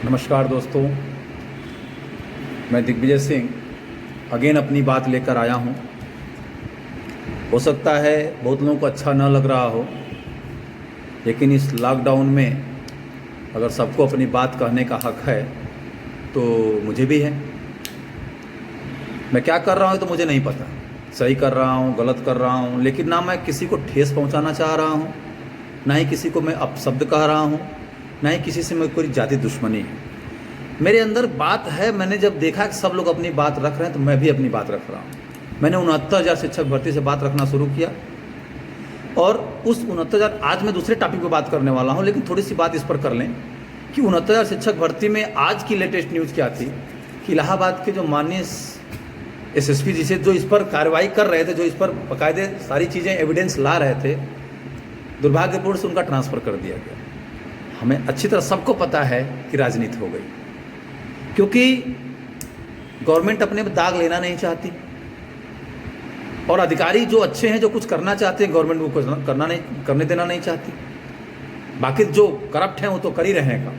नमस्कार दोस्तों, मैं दिग्विजय सिंह अगेन अपनी बात लेकर आया हूँ। हो सकता है बहुत लोगों को अच्छा न लग रहा हो, लेकिन इस लॉकडाउन में अगर सबको अपनी बात कहने का हक है तो मुझे भी है। मैं क्या कर रहा हूँ तो मुझे नहीं पता, सही कर रहा हूँ गलत कर रहा हूँ, लेकिन ना मैं किसी को ठेस पहुँचाना चाह रहा हूँ, ना ही किसी को मैं अपशब्द कह रहा हूँ, ना ही किसी से मैं कोई जाति दुश्मनी है। मेरे अंदर बात है, मैंने जब देखा कि सब लोग अपनी बात रख रहे हैं तो मैं भी अपनी बात रख रहा हूँ। मैंने 69,000 शिक्षक भर्ती से बात रखना शुरू किया और उस 69,000 आज मैं दूसरे टॉपिक पे बात करने वाला हूँ, लेकिन थोड़ी सी बात इस पर कर लें कि 69,000 शिक्षक भर्ती में आज की लेटेस्ट न्यूज़ क्या थी कि इलाहाबाद के जो माननीय एसएसपी जी से जो इस पर कार्रवाई कर रहे थे, जो इस पर बाकायदे सारी चीज़ें एविडेंस ला रहे थे, दुर्भाग्यपूर्ण से उनका ट्रांसफ़र कर दिया गया। हमें अच्छी तरह सबको पता है कि राजनीति हो गई, क्योंकि गवर्नमेंट अपने पे दाग लेना नहीं चाहती और अधिकारी जो अच्छे हैं, जो कुछ करना चाहते हैं, गवर्नमेंट वो करने देना नहीं चाहती। बाकी जो करप्ट हैं वो तो कर ही रहेगा।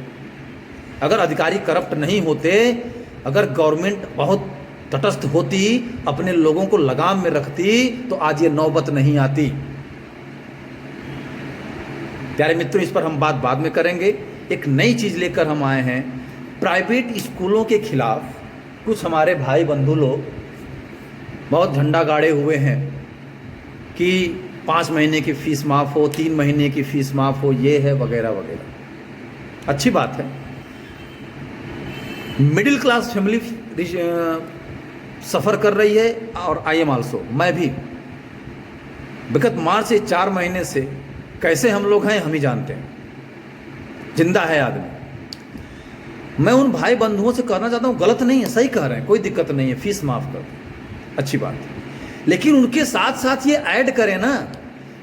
अगर अधिकारी करप्ट नहीं होते, अगर गवर्नमेंट बहुत तटस्थ होती, अपने लोगों को लगाम में रखती, तो आज ये नौबत नहीं आती। प्यारे मित्रों, इस पर हम बात बाद में करेंगे। एक नई चीज़ लेकर हम आए हैं। प्राइवेट स्कूलों के खिलाफ कुछ हमारे भाई बंधु लोग बहुत झंडा गाड़े हुए हैं कि 5 महीने की फ़ीस माफ़ हो, 3 महीने की फ़ीस माफ़ हो, ये है वगैरह वगैरह। अच्छी बात है। मिडिल क्लास फैमिली सफ़र कर रही है और आई एम ऑल्सो, मैं भी। विगत मार्च से 4 महीने से कैसे हम लोग हैं हम ही जानते हैं, जिंदा है आदमी। मैं उन भाई बंधुओं से कहना चाहता हूँ, गलत नहीं है, सही कह रहे हैं, कोई दिक्कत नहीं है, फीस माफ़ कर, अच्छी बात है। लेकिन उनके साथ साथ ये ऐड करें ना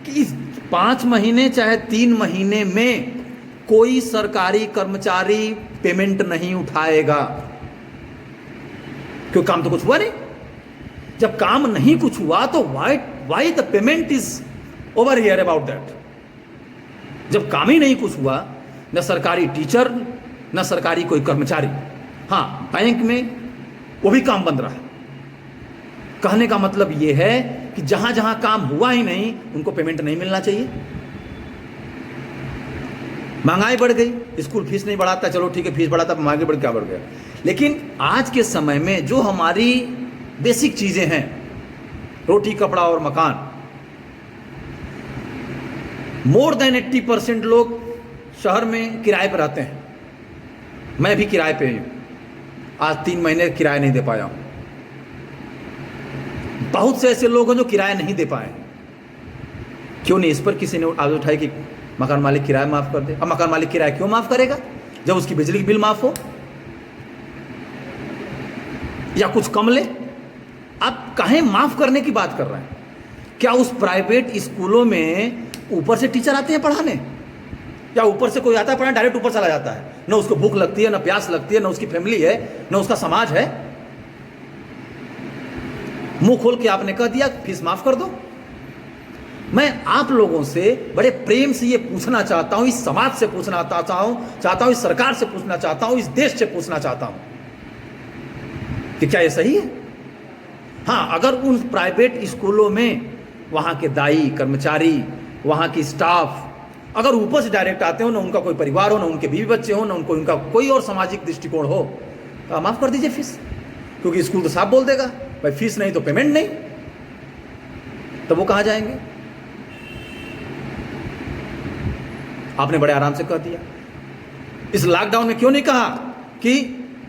कि इस 5 महीने चाहे 3 महीने में कोई सरकारी कर्मचारी पेमेंट नहीं उठाएगा, क्यों काम तो कुछ हुआ नहीं। जब काम नहीं कुछ हुआ तो why the payment is over here about that. जब काम ही नहीं कुछ हुआ, न सरकारी टीचर न सरकारी कोई कर्मचारी, हाँ बैंक में वो भी काम बंद रहा। कहने का मतलब ये है कि जहां जहां काम हुआ ही नहीं उनको पेमेंट नहीं मिलना चाहिए। महंगाई बढ़ गई, स्कूल फीस नहीं बढ़ाता, चलो ठीक है फीस बढ़ाता, महंगाई बढ़ क्या बढ़ गया। लेकिन आज के समय में जो हमारी बेसिक चीजें हैं, रोटी कपड़ा और मकान, मोर देन 80% लोग शहर में किराए पर रहते हैं। मैं भी किराए पे हूँ, आज 3 महीने किराया नहीं दे पाया हूँ। बहुत से ऐसे लोग हैं जो किराया नहीं दे पाए। क्यों नहीं इस पर किसी ने आवाज उठाई कि मकान मालिक किराया माफ कर दे। अब मकान मालिक किराया क्यों माफ करेगा जब उसकी बिजली की बिल माफ हो या कुछ कम ले। आप कहें माफ करने की बात कर रहे हैं? क्या उस प्राइवेट स्कूलों में ऊपर से टीचर आते हैं पढ़ाने, या ऊपर से कोई आता है पढ़ाने, डायरेक्ट ऊपर चला जाता है? न उसको भूख लगती है, न प्यास लगती है, न उसकी फैमिली है, न उसका समाज है। मुंह खोल के आपने कह दिया फीस माफ कर दो। मैं आप लोगों से बड़े प्रेम से ये पूछना चाहता हूं, इस समाज से पूछना चाहता हूं, इस सरकार से पूछना चाहता हूं, इस देश से पूछना चाहता हूं कि क्या ये सही है? हाँ, अगर उन प्राइवेट स्कूलों में वहां के दाई कर्मचारी, वहां की स्टाफ अगर ऊपर से डायरेक्ट आते हो, ना उनका कोई परिवार हो, ना उनके बीवी बच्चे हो, ना उनका कोई और सामाजिक दृष्टिकोण हो, तो आप माफ कर दीजिए फीस। क्योंकि स्कूल तो साफ बोल देगा भाई फीस नहीं तो पेमेंट नहीं, तो वो कहां जाएंगे? आपने बड़े आराम से कह दिया। इस लॉकडाउन में क्यों नहीं कहा कि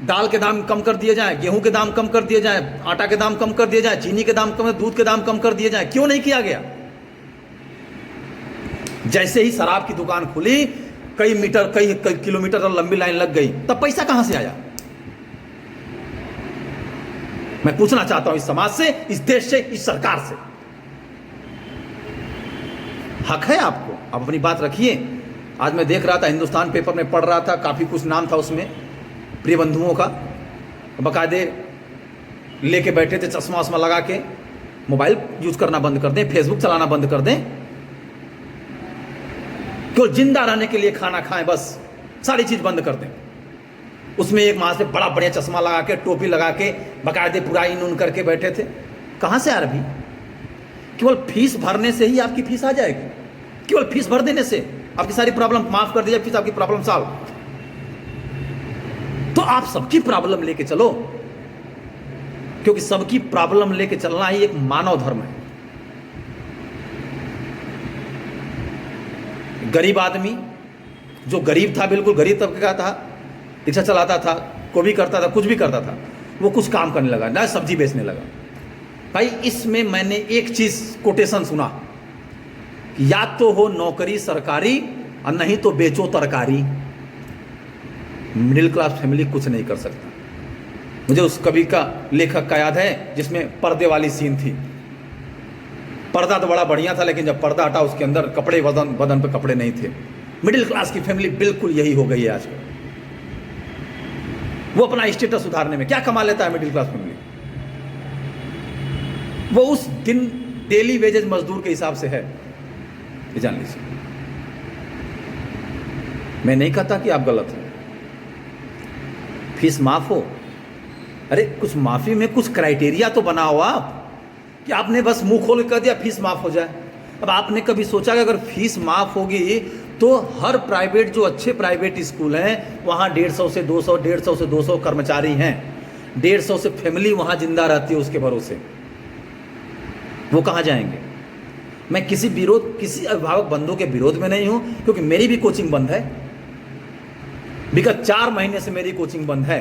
दाल के दाम कम कर दिए जाए, गेहूं के दाम कम कर दिए जाए, आटा के दाम कम कर दिए जाए, चीनी के दाम कम, दूध के दाम कम कर दिए जाए? क्यों नहीं किया गया? जैसे ही शराब की दुकान खुली, कई किलोमीटर लंबी लाइन लग गई, तब पैसा कहां से आया? मैं पूछना चाहता हूं इस समाज से, इस देश से, इस सरकार से। हक है आपको, आप अपनी बात रखिए। आज मैं देख रहा था, हिंदुस्तान पेपर में पढ़ रहा था, काफी कुछ नाम था उसमें प्रिय बंधुओं का, बाकायदे लेके बैठे थे चश्मा वश्मा लगा के, मोबाइल यूज करना बंद कर दें, फेसबुक चलाना बंद कर दें, क्यों जिंदा रहने के लिए खाना खाएं, बस सारी चीज बंद कर दें। उसमें एक माँ से बड़ा बढ़िया चश्मा लगा के, टोपी लगा के, बाकायदे पूरा इन उन करके बैठे थे। कहाँ से आ रही? केवल फीस भरने से ही आपकी फीस आ जाएगी? केवल फीस भर देने से आपकी सारी प्रॉब्लम माफ कर दी जाए, फीस आपकी प्रॉब्लम सॉल्व? तो आप सबकी प्रॉब्लम लेके चलो, क्योंकि सबकी प्रॉब्लम लेके चलना ही एक मानव धर्म है। गरीब आदमी जो गरीब था, बिल्कुल गरीब तबके का था, रिक्शा चलाता था, को भी करता था, कुछ भी करता था, वो कुछ काम करने लगा, ना सब्जी बेचने लगा। भाई इसमें मैंने एक चीज कोटेशन सुना, या तो हो नौकरी सरकारी और नहीं तो बेचो तरकारी। मिडिल क्लास फैमिली कुछ नहीं कर सकता। मुझे उस कवि का, लेखक का याद है जिसमें पर्दे वाली सीन थी। पर्दा तो बड़ा बढ़िया था, लेकिन जब पर्दा हटा उसके अंदर कपड़े, बदन पे कपड़े नहीं थे। मिडिल क्लास की फैमिली बिल्कुल यही हो गई है आजकल। वो अपना स्टेटस सुधारने में क्या कमा लेता है मिडिल क्लास फैमिली? वो उस दिन डेली वेजेज मजदूर के हिसाब से है, ये जान लीजिए। मैं नहीं कहता कि आप गलत हैं, फीस माफ हो, अरे कुछ माफी में कुछ क्राइटेरिया तो बनाओ आप, कि आपने बस मुंह खोल कर दिया फीस माफ हो जाए। अब आपने कभी सोचा कि अगर फीस माफ होगी तो हर प्राइवेट, जो अच्छे प्राइवेट स्कूल हैं वहाँ 150 से 200 कर्मचारी हैं, 150 से फैमिली वहाँ जिंदा रहती है उसके भरोसे, वो कहाँ जाएंगे? मैं किसी अभिभावक बंधु के विरोध में नहीं हूँ, क्योंकि मेरी भी कोचिंग बंद है। विगत 4 महीने से मेरी कोचिंग बंद है,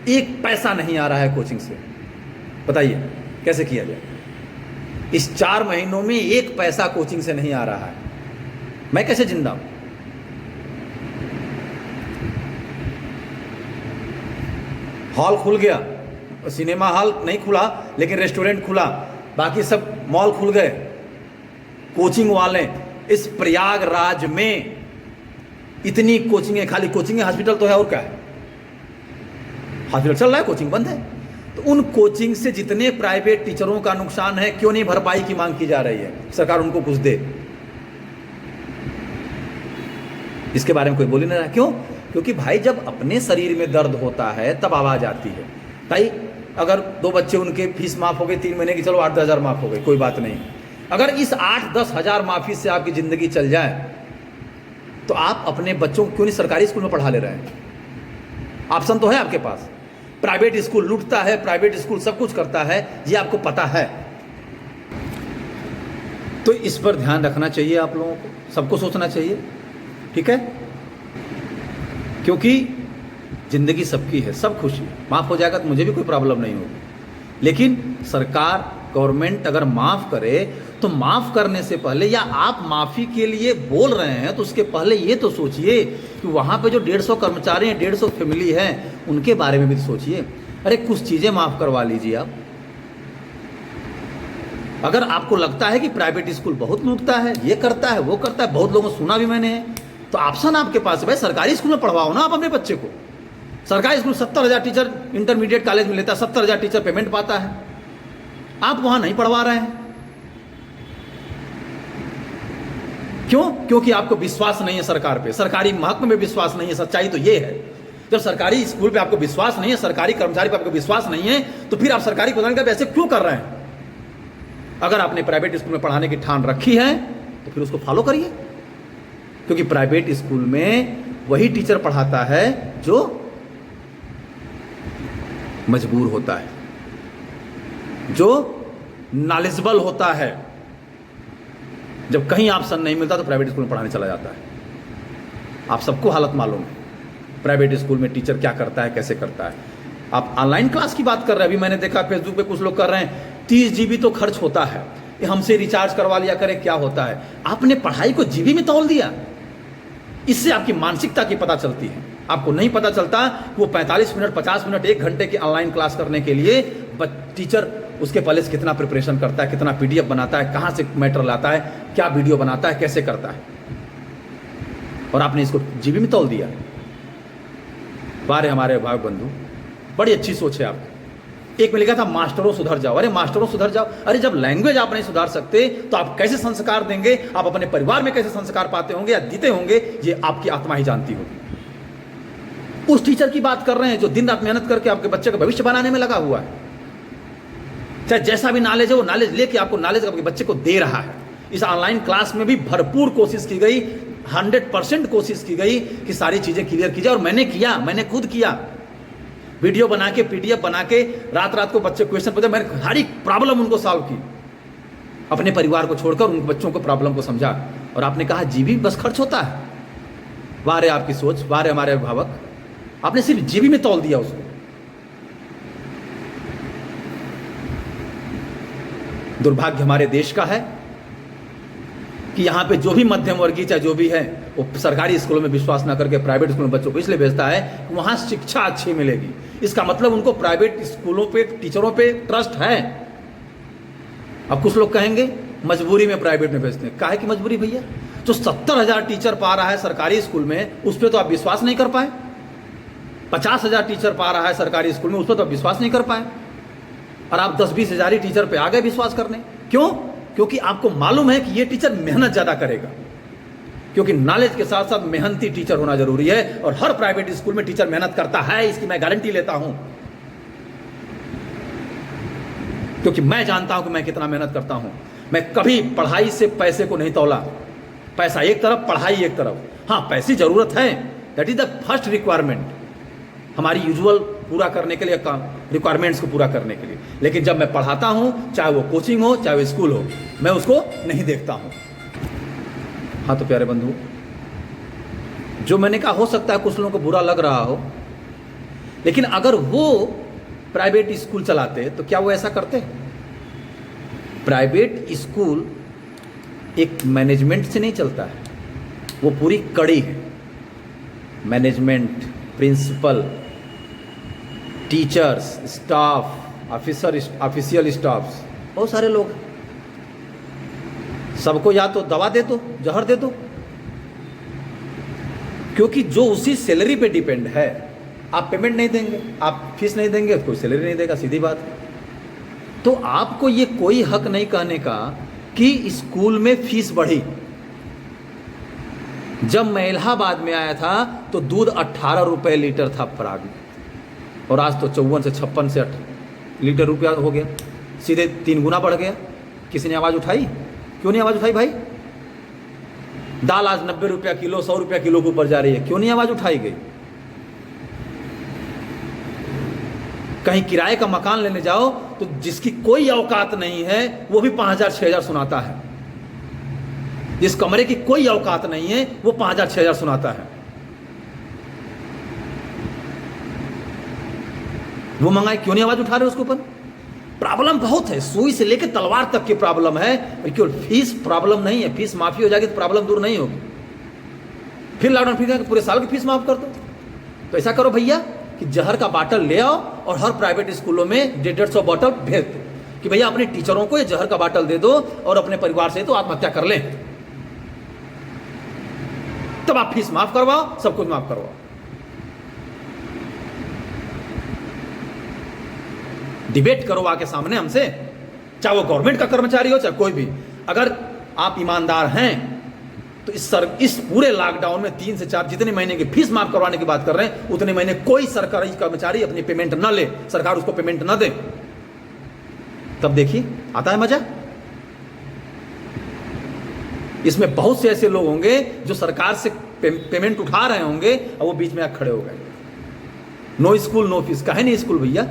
एक पैसा नहीं आ रहा है कोचिंग से। बताइए कैसे किया जाए? इस 4 महीनों में एक पैसा कोचिंग से नहीं आ रहा है, मैं कैसे जिंदा हूं? हॉल खुल गया, सिनेमा हॉल नहीं खुला लेकिन रेस्टोरेंट खुला, बाकी सब मॉल खुल गए। कोचिंग वाले इस प्रयागराज में इतनी कोचिंगें, खाली कोचिंगें, हॉस्पिटल तो है और क्या है? हॉस्पिटल चल रहा है, कोचिंग बंद है। तो उन कोचिंग से जितने प्राइवेट टीचरों का नुकसान है, क्यों नहीं भरपाई की मांग की जा रही है? सरकार उनको कुछ दे, इसके बारे में कोई बोल ही नहीं रहा। क्यों? क्योंकि भाई जब अपने शरीर में दर्द होता है तब आवाज आती है। भाई अगर 2 बच्चे उनके फीस माफ हो गई 3 महीने की, चलो 8-10 हज़ार माफ हो गई, कोई बात नहीं। अगर इस 8-10 हज़ार माफी से आपकी जिंदगी चल जाए तो आप अपने बच्चों को क्यों नहीं सरकारी स्कूल में पढ़ा ले रहे हैं? ऑप्शन तो है आपके पास। प्राइवेट स्कूल लूटता है, प्राइवेट स्कूल सब कुछ करता है, ये आपको पता है। तो इस पर ध्यान रखना चाहिए आप लोगों को, सबको सोचना चाहिए, ठीक है? क्योंकि जिंदगी सबकी है, सब खुशी माफ हो जाएगा तो मुझे भी कोई प्रॉब्लम नहीं होगी, लेकिन सरकार, गवर्नमेंट अगर माफ करे तो माफ करने से पहले, या आप माफी के लिए बोल रहे हैं तो उसके पहले ये तो सोचिए कि वहाँ पे जो 150 कर्मचारी हैं, 150 फैमिली हैं, उनके बारे में भी तो सोचिए। अरे कुछ चीज़ें माफ करवा लीजिए आप। अगर आपको लगता है कि प्राइवेट स्कूल बहुत लूटता है, ये करता है, वो करता है, बहुत लोगों को सुना भी मैंने है, तो ऑप्शन आपके पास है भाई, सरकारी स्कूल में पढ़वाओ ना आप अपने बच्चे को। सरकारी स्कूल 70,000 टीचर इंटरमीडिएट कॉलेज में लेता है, 70,000 टीचर पेमेंट पाता है, आप वहां नहीं पढ़वा रहे हैं। क्यों? क्योंकि आपको विश्वास नहीं है सरकार पे, सरकारी महकमे में विश्वास नहीं है। सच्चाई तो ये है, जब सरकारी स्कूल पे आपको विश्वास नहीं है, सरकारी कर्मचारी पे आपको विश्वास नहीं है, तो फिर आप सरकारी प्रदान का ऐसे क्यों कर रहे हैं? अगर आपने प्राइवेट स्कूल में पढ़ाने की ठान रखी है तो फिर उसको फॉलो करिए, क्योंकि प्राइवेट स्कूल में वही टीचर पढ़ाता है जो मजबूर होता है, जो नॉलेजेबल होता है। जब कहीं ऑप्शन नहीं मिलता तो प्राइवेट स्कूल में पढ़ाने चला जाता है। आप सबको हालत मालूम है प्राइवेट स्कूल में टीचर क्या करता है, कैसे करता है। आप ऑनलाइन क्लास की बात कर रहे हैं, अभी मैंने देखा फेसबुक पे कुछ लोग कर रहे हैं 30 GB तो खर्च होता है, ये हमसे रिचार्ज करवा लिया करें, क्या होता है। आपने पढ़ाई को GB में तौल दिया, इससे आपकी मानसिकता की पता चलती है। आपको नहीं पता चलता वो 45 मिनट, 50 मिनट, 1 घंटे की ऑनलाइन क्लास करने के लिए टीचर उसके पहले से कितना प्रिपरेशन करता है, कितना PDF बनाता है, कहाँ से मैटर लाता है, क्या वीडियो बनाता है, कैसे करता है, और आपने इसको GB में तौल दिया। बारे हमारे भाई बंधु, बड़ी अच्छी सोच है आपकी। एक में लिखा था मास्टरों सुधर जाओ। अरे मास्टरों सुधर जाओ, अरे जब लैंग्वेज आप नहीं सुधार सकते तो आप कैसे संस्कार देंगे? आप अपने परिवार में कैसे संस्कार पाते होंगे या देते होंगे, ये आपकी आत्मा ही जानती होगी। उस टीचर की बात कर रहे हैं जो दिन रात मेहनत करके आपके बच्चे का भविष्य बनाने में लगा हुआ है। चाहे जैसा भी नॉलेज है वो नॉलेज लेके आपको नॉलेज आपके बच्चे को दे रहा है। इस ऑनलाइन क्लास में भी भरपूर कोशिश की गई, 100% कोशिश की गई कि सारी चीजें क्लियर की जाए, और मैंने खुद किया। वीडियो बना के, PDF बना के, रात रात को बच्चे क्वेश्चन पूछे, मैंने हर एक प्रॉब्लम उनको सॉल्व की, अपने परिवार को छोड़कर उन बच्चों को प्रॉब्लम को समझा। और आपने कहा जीबी बस खर्च होता है। वाह रे आपकी सोच, वाह रे हमारे अभिभावक, आपने सिर्फ जीबी में तौल दिया उसको। दुर्भाग्य हमारे देश का है कि यहाँ पे जो भी मध्यम वर्गीय चाहे जो भी है वो सरकारी स्कूलों में विश्वास ना करके प्राइवेट स्कूलों में बच्चों को इसलिए भेजता है कि वहाँ शिक्षा अच्छी मिलेगी। इसका मतलब उनको प्राइवेट स्कूलों पे, टीचरों पे ट्रस्ट है। अब कुछ लोग कहेंगे मजबूरी में प्राइवेट में भेजते हैं। काहे की मजबूरी भैया? जो 70,000 टीचर पा रहा है सरकारी स्कूल में, उस पर तो आप विश्वास नहीं कर पाए। 50,000 टीचर पा रहा है सरकारी स्कूल में, उस पर तो आप विश्वास नहीं कर पाए, और आप 10-20 हज़ार ही टीचर पे आ गए विश्वास करने। क्यों? क्योंकि आपको मालूम है कि ये टीचर मेहनत ज़्यादा करेगा। क्योंकि नॉलेज के साथ साथ मेहनती टीचर होना जरूरी है, और हर प्राइवेट स्कूल में टीचर मेहनत करता है, इसकी मैं गारंटी लेता हूं। क्योंकि मैं जानता हूं कि मैं कितना मेहनत करता हूं। मैं कभी पढ़ाई से पैसे को नहीं तौला। पैसा एक तरफ, पढ़ाई एक तरफ। हाँ, पैसे जरूरत है, that is the first requirement हमारी यूजुअल पूरा करने के लिए, रिक्वायरमेंट्स को पूरा करने के लिए। लेकिन जब मैं पढ़ाता हूं, चाहे वो कोचिंग हो चाहे वो स्कूल हो, मैं उसको नहीं देखता हूं। हाँ तो प्यारे बंधु, जो मैंने कहा हो सकता है कुछ लोगों को बुरा लग रहा हो, लेकिन अगर वो प्राइवेट स्कूल चलाते तो क्या वो ऐसा करते? प्राइवेट स्कूल एक मैनेजमेंट से नहीं चलता है, वो पूरी कड़ी है। Management, principal, teachers, staff, official staffs, बहुत सारे लोग हैं। सबको या तो दवा दे दो, जहर दे दो, क्योंकि जो उसी सैलरी पे डिपेंड है। आप पेमेंट नहीं देंगे, आप फीस नहीं देंगे, कोई सैलरी नहीं देगा, सीधी बात है। तो आपको ये कोई हक नहीं कहने का कि स्कूल में फीस बढ़ी। जब मैं इलाहाबाद में आया था तो दूध 18 रुपये लीटर था पराग में, और आज तो 54 से 56 से 8 लीटर रुपया हो गया, सीधे 3 गुना बढ़ गया। किसी ने आवाज़ उठाई? क्यों नहीं आवाज़ उठाई भाई? दाल आज 90 रुपया किलो, 100 रुपया किलो के ऊपर जा रही है, क्यों नहीं आवाज़ उठाई गई? कहीं किराए का मकान लेने जाओ तो जिसकी कोई औकात नहीं है वो भी 5,000-6,000 सुनाता है। जिस कमरे की कोई औकात नहीं है वो 5,000-6,000 सुनाता है। वो मंगाए, क्यों नहीं आवाज उठा रहे उसके ऊपर? प्रॉब्लम बहुत है, सुई से लेकर तलवार तक की प्रॉब्लम है। केवल फीस प्रॉब्लम नहीं है। फीस माफी हो जाएगी तो प्रॉब्लम दूर नहीं होगी। फिर लॉकडाउन फिर पूरे साल की फीस माफ कर दो। तो ऐसा करो भैया कि जहर का बाटल ले आओ और हर प्राइवेट स्कूलों में 150 बॉटल भेज दो कि भैया अपने टीचरों को ये जहर का बाटल दे दो और अपने परिवार से तो आत्महत्या कर लें। तब आप फीस माफ करवाओ, सब कुछ माफ करवाओ। डिबेट करो आके सामने हमसे, चाहे वो गवर्नमेंट का कर्मचारी हो चाहे कोई भी। अगर आप ईमानदार हैं तो इस पूरे लॉकडाउन में 3 से 4 जितने महीने की फीस माफ करवाने की बात कर रहे हैं, उतने महीने कोई सरकारी कर्मचारी अपनी पेमेंट न ले, सरकार उसको पेमेंट न दे। तब देखिए आता है मजा। इसमें बहुत से ऐसे लोग होंगे जो सरकार से पेमेंट उठा रहे होंगे और वो बीच में आकर खड़े हो गए। No school no fees. काहे नहीं स्कूल भैया?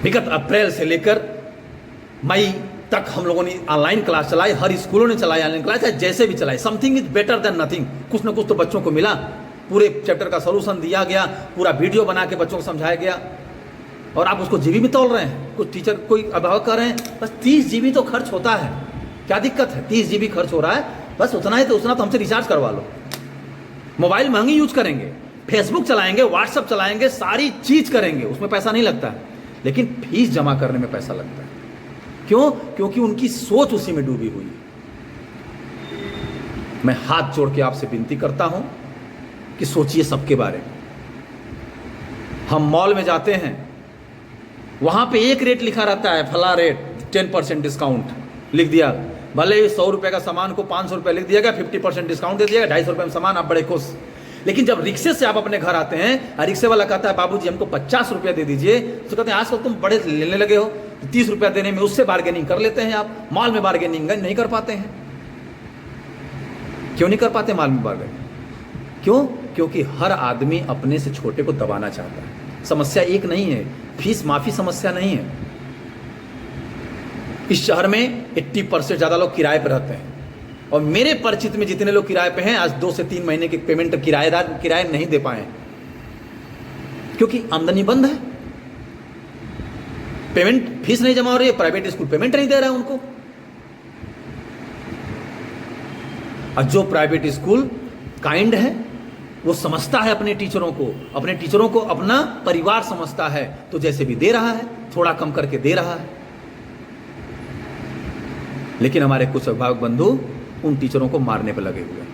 विगत अप्रैल से लेकर मई तक हम लोगों ने ऑनलाइन क्लास चलाई, हर स्कूलों ने चलाई ऑनलाइन क्लास, जैसे भी चलाई। Something is better than nothing. कुछ ना कुछ तो बच्चों को मिला, पूरे चैप्टर का सॉल्यूशन दिया गया, पूरा वीडियो बना के बच्चों को समझाया गया, और आप उसको जीबी में तोल रहे हैं। कुछ टीचर कोई अभिभावक कर रहे हैं बस 30 जीबी तो खर्च होता है, क्या दिक्कत है? 30 जीबी खर्च हो रहा है, बस उतना ही तो उतना तो हमसे रिचार्ज करवा लो। मोबाइल महंगी यूज करेंगे, फेसबुक चलाएंगे, व्हाट्सअप चलाएंगे, सारी चीज करेंगे, उसमें पैसा नहीं लगता है, लेकिन फीस जमा करने में पैसा लगता है। क्यों? क्योंकि उनकी सोच उसी में डूबी हुई है। मैं हाथ जोड़ के आपसे विनती करता हूं कि सोचिए सबके बारे में। हम मॉल में जाते हैं, वहां पे एक रेट लिखा रहता है, फला रेट 10% डिस्काउंट लिख दिया। भले ही 100 रुपए का सामान को 500 रुपए लिख दिया गया, 50% डिस्काउंट दे दिया गया, 250 रुपए में सामान, आप बड़े खुश। लेकिन जब रिक्शे से आप अपने घर आते हैं और रिक्शे वाला कहता है बाबूजी हमको 50 रुपया दे दीजिए, तो कहते हैं आजकल तुम बड़े लेने लगे हो, 30 रुपया देने में उससे बार्गेनिंग कर लेते हैं आप। मॉल में बार्गेनिंग नहीं कर पाते हैं। क्यों नहीं कर पाते मॉल में बार्गेनिंग? क्यों? क्योंकि हर आदमी अपने से छोटे को दबाना चाहता है। समस्या एक नहीं है, फीस माफी समस्या नहीं है। इस शहर में 80% ज़्यादा लोग किराए पर रहते हैं, और मेरे परिचित में जितने लोग किराए पे हैं आज 2 से 3 महीने की पेमेंट किराएदार किराए नहीं दे पाए, क्योंकि आमदनी बंद है। पेमेंट फीस नहीं जमा हो रही है, प्राइवेट स्कूल पेमेंट नहीं दे रहा है उनको। और जो प्राइवेट स्कूल काइंड है वो समझता है अपने टीचरों को अपना परिवार समझता है, तो जैसे भी दे रहा है, थोड़ा कम करके दे रहा है। लेकिन हमारे कुछ अभिभावक बंधु उन टीचरों को मारने पर लगे हुए हैं।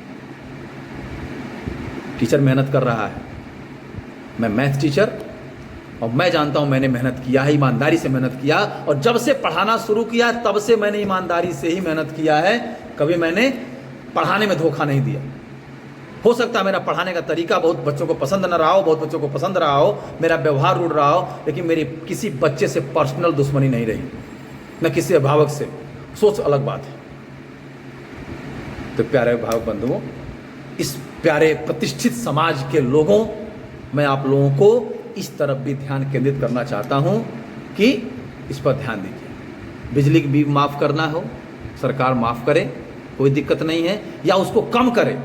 टीचर मेहनत कर रहा है, मैं मैथ टीचर, और मैं जानता हूं मैंने मेहनत किया है, ईमानदारी से मेहनत किया, और जब से पढ़ाना शुरू किया तब से मैंने ईमानदारी से ही मेहनत किया है। कभी मैंने पढ़ाने में धोखा नहीं दिया। हो सकता है मेरा पढ़ाने का तरीका बहुत बच्चों को पसंद न रहा हो, बहुत बच्चों को पसंद रहा हो, मेरा व्यवहार रूढ़ रहा हो, लेकिन मेरी किसी बच्चे से पर्सनल दुश्मनी नहीं रही, न किसी अभिभावक से। सोच अलग बात है। तो प्यारे अभिभावक बंधुओं, इस प्यारे प्रतिष्ठित समाज के लोगों, मैं आप लोगों को इस तरफ भी ध्यान केंद्रित करना चाहता हूं कि इस पर ध्यान दीजिए। बिजली की बिल माफ़ करना हो, सरकार माफ़ करे, कोई दिक्कत नहीं है, या उसको कम करे,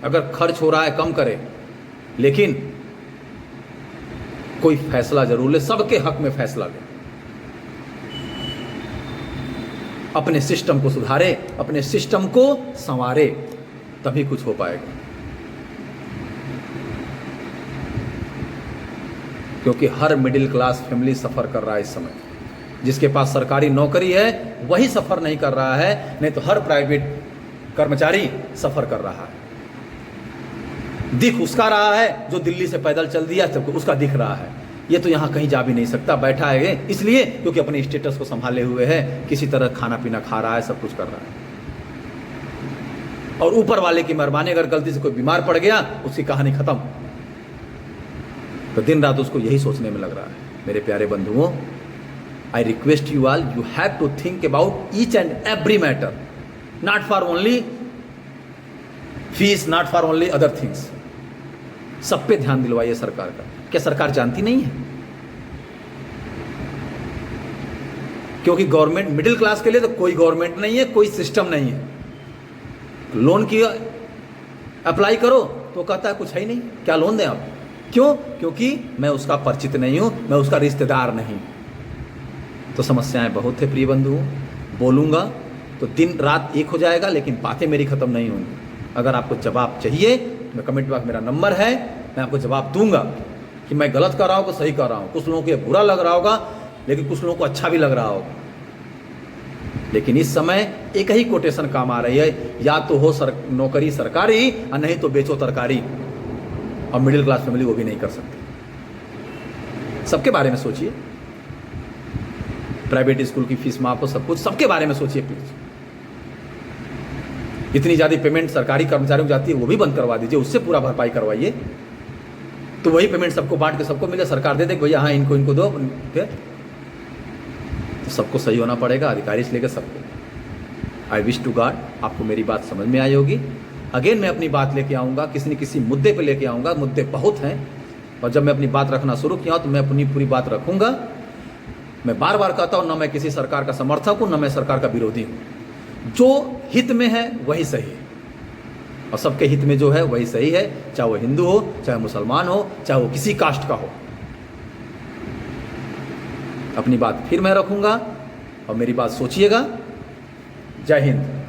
अगर खर्च हो रहा है कम करे, लेकिन कोई फैसला जरूर ले, सबके हक में फैसला ले। अपने सिस्टम को सुधारे, अपने सिस्टम को संवारे, तभी कुछ हो पाएगा। क्योंकि हर मिडिल क्लास फैमिली सफ़र कर रहा है इस समय। जिसके पास सरकारी नौकरी है वही सफ़र नहीं कर रहा है, नहीं तो हर प्राइवेट कर्मचारी सफ़र कर रहा है। दिख उसका रहा है जो दिल्ली से पैदल चल दिया, सबको उसका दिख रहा है। ये तो यहाँ कहीं जा भी नहीं सकता, बैठा है इसलिए क्योंकि अपने स्टेटस को संभाले हुए है, किसी तरह खाना पीना खा रहा है, सब कुछ कर रहा है। और ऊपर वाले की मेहरबानी, अगर गलती से कोई बीमार पड़ गया उसकी कहानी खत्म। तो दिन रात उसको यही सोचने में लग रहा है। मेरे प्यारे बंधुओं, I request you all, you have to think about each and every matter, not for only fees, not for only other things. सब पे ध्यान दिलवाइए सरकार का। क्या सरकार जानती नहीं है? क्योंकि गवर्नमेंट मिडिल क्लास के लिए तो कोई गवर्नमेंट नहीं है, कोई सिस्टम नहीं है। लोन की अप्लाई करो तो कहता है कुछ है ही नहीं, क्या लोन दें आप? क्यों? क्योंकि मैं उसका परिचित नहीं हूं, मैं उसका रिश्तेदार नहीं। तो समस्याएं बहुत है प्रिय बंधु, बोलूँगा तो दिन रात एक हो जाएगा, लेकिन बातें मेरी ख़त्म नहीं होंगी। अगर आपको जवाब चाहिए, मैं कमेंट बॉक्स मेरा नंबर है, मैं आपको जवाब दूंगा कि मैं गलत कर रहा हूँ कि सही कर रहा हूँ। कुछ लोगों को ये बुरा लग रहा होगा, लेकिन कुछ लोगों को अच्छा भी लग रहा होगा। लेकिन इस समय एक ही कोटेशन काम आ रही है, या तो हो नौकरी सरकारी, और नहीं तो बेचो तरकारी। और मिडिल क्लास फैमिली वो भी नहीं कर सकती। सबके बारे में सोचिए, प्राइवेट स्कूल की फीस माफ हो, सब कुछ, सबके बारे में सोचिए प्लीज। इतनी ज़्यादा पेमेंट सरकारी कर्मचारियों को जाती है वो भी बंद करवा दीजिए, उससे पूरा भरपाई करवाइए, तो वही पेमेंट सबको बांट के सबको मिले। सरकार दे दे भैया हाँ इनको दो, फिर तो सबको सही होना पड़ेगा, अधिकारी से लेकर सबको। आई विश टू गॉड आपको मेरी बात समझ में आई होगी। अगेन मैं अपनी बात लेके आऊँगा, किसी न किसी मुद्दे पे लेके आऊँगा। मुद्दे बहुत हैं, और जब मैं अपनी बात रखना शुरू किया तो मैं अपनी पूरी बात रखूँगा। मैं बार बार कहता हूँ, ना मैं किसी सरकार का समर्थक हूँ, ना मैं सरकार का विरोधी हूँ। जो हित में है वही सही है, और सबके हित में जो है वही सही है, चाहे वो हिंदू हो, चाहे मुसलमान हो, चाहे वो किसी कास्ट का हो। अपनी बात फिर मैं रखूँगा, और मेरी बात सोचिएगा। जय हिंद।